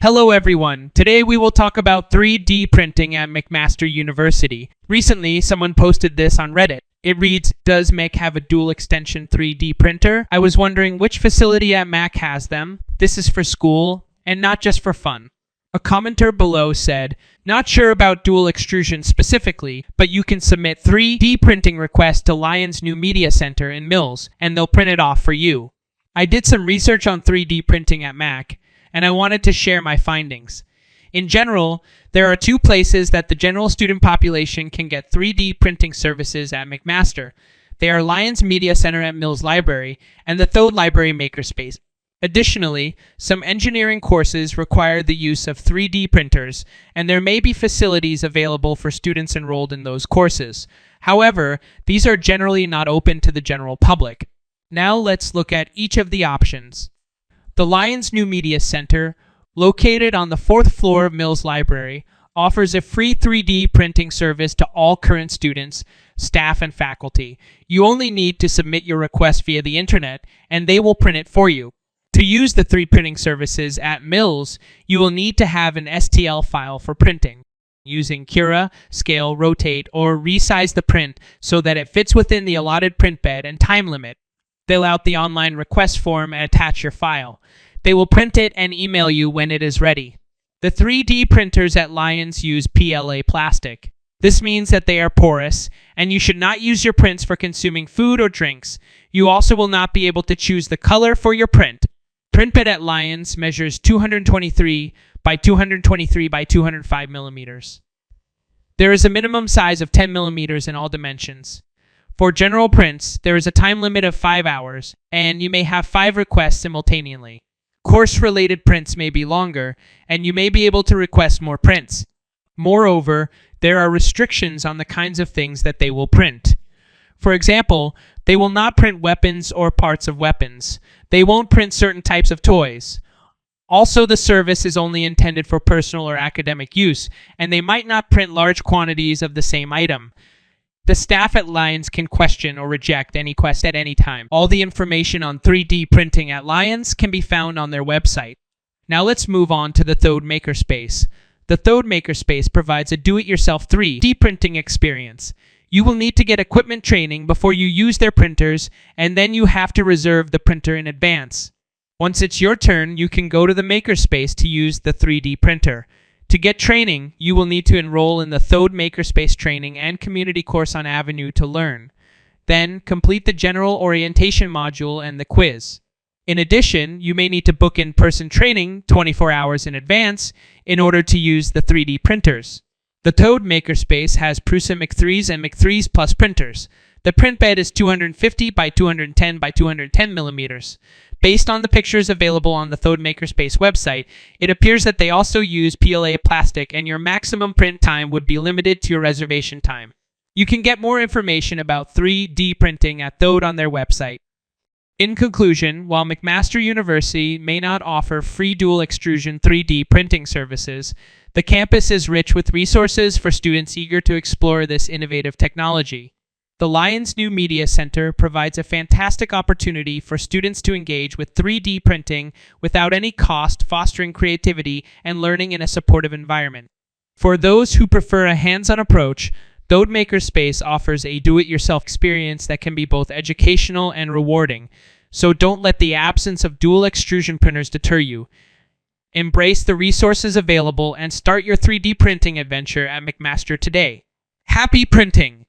Hello everyone, today we will talk about 3D printing at McMaster University. Recently, someone posted this on Reddit. It reads, "Does Mac have a dual extension 3D printer? I was wondering which facility at Mac has them. This is for school, and not just for fun." A commenter below said, "Not sure about dual extrusion specifically, but you can submit 3D printing requests to Lyon's New Media Center in Mills, and they'll print it off for you." I did some research on 3D printing at Mac, and I wanted to share my findings. In general, there are two places that the general student population can get 3D printing services at McMaster. They are Lyon's Media Center at Mills Library and the Thode Makerspace. Additionally, some engineering courses require the use of 3D printers, and there may be facilities available for students enrolled in those courses. However, these are generally not open to the general public. Now let's look at each of the options. The Lyon's New Media Center, located on the 4th floor of Mills Library, offers a free 3D printing service to all current students, staff, and faculty. You only need to submit your request via the internet, and they will print it for you. To use the 3D printing services at Mills, you will need to have an STL file for printing. Using Cura, scale, rotate, or resize the print so that it fits within the allotted print bed and time limit. Fill out the online request form and attach your file. They will print it and email you when it is ready. The 3D printers at Lyons use PLA plastic. This means that they are porous, and you should not use your prints for consuming food or drinks. You also will not be able to choose the color for your print. Print bed at Lyons measures 223 by 223 by 205 millimeters. There is a minimum size of 10 millimeters in all dimensions. For general prints, there is a time limit of 5 hours, and you may have 5 requests simultaneously. Course-related prints may be longer, and you may be able to request more prints. Moreover, there are restrictions on the kinds of things that they will print. For example, they will not print weapons or parts of weapons. They won't print certain types of toys. Also, the service is only intended for personal or academic use, and they might not print large quantities of the same item. The staff at Lyons can question or reject any request at any time. All the information on 3D printing at Lyons can be found on their website. Now let's move on to the Thode Makerspace. The Thode Makerspace provides a do-it-yourself 3D printing experience. You will need to get equipment training before you use their printers, and then you have to reserve the printer in advance. Once it's your turn, you can go to the Makerspace to use the 3D printer. To get training, you will need to enroll in the Thode Makerspace training and community course on Avenue to learn. Then, complete the general orientation module and the quiz. In addition, you may need to book in-person training 24 hours in advance in order to use the 3D printers. The Thode Makerspace has Prusa Mk3s and Mk3s Plus printers. The print bed is 250 by 210 by 210 millimeters. Based on the pictures available on the Thode Makerspace website, it appears that they also use PLA plastic, and your maximum print time would be limited to your reservation time. You can get more information about 3D printing at Thode on their website. In conclusion, while McMaster University may not offer free dual extrusion 3D printing services, the campus is rich with resources for students eager to explore this innovative technology. The Lyon's New Media Center provides a fantastic opportunity for students to engage with 3D printing without any cost, fostering creativity and learning in a supportive environment. For those who prefer a hands-on approach, Thode Makerspace offers a do-it-yourself experience that can be both educational and rewarding. So don't let the absence of dual extrusion printers deter you. Embrace the resources available and start your 3D printing adventure at McMaster today. Happy printing!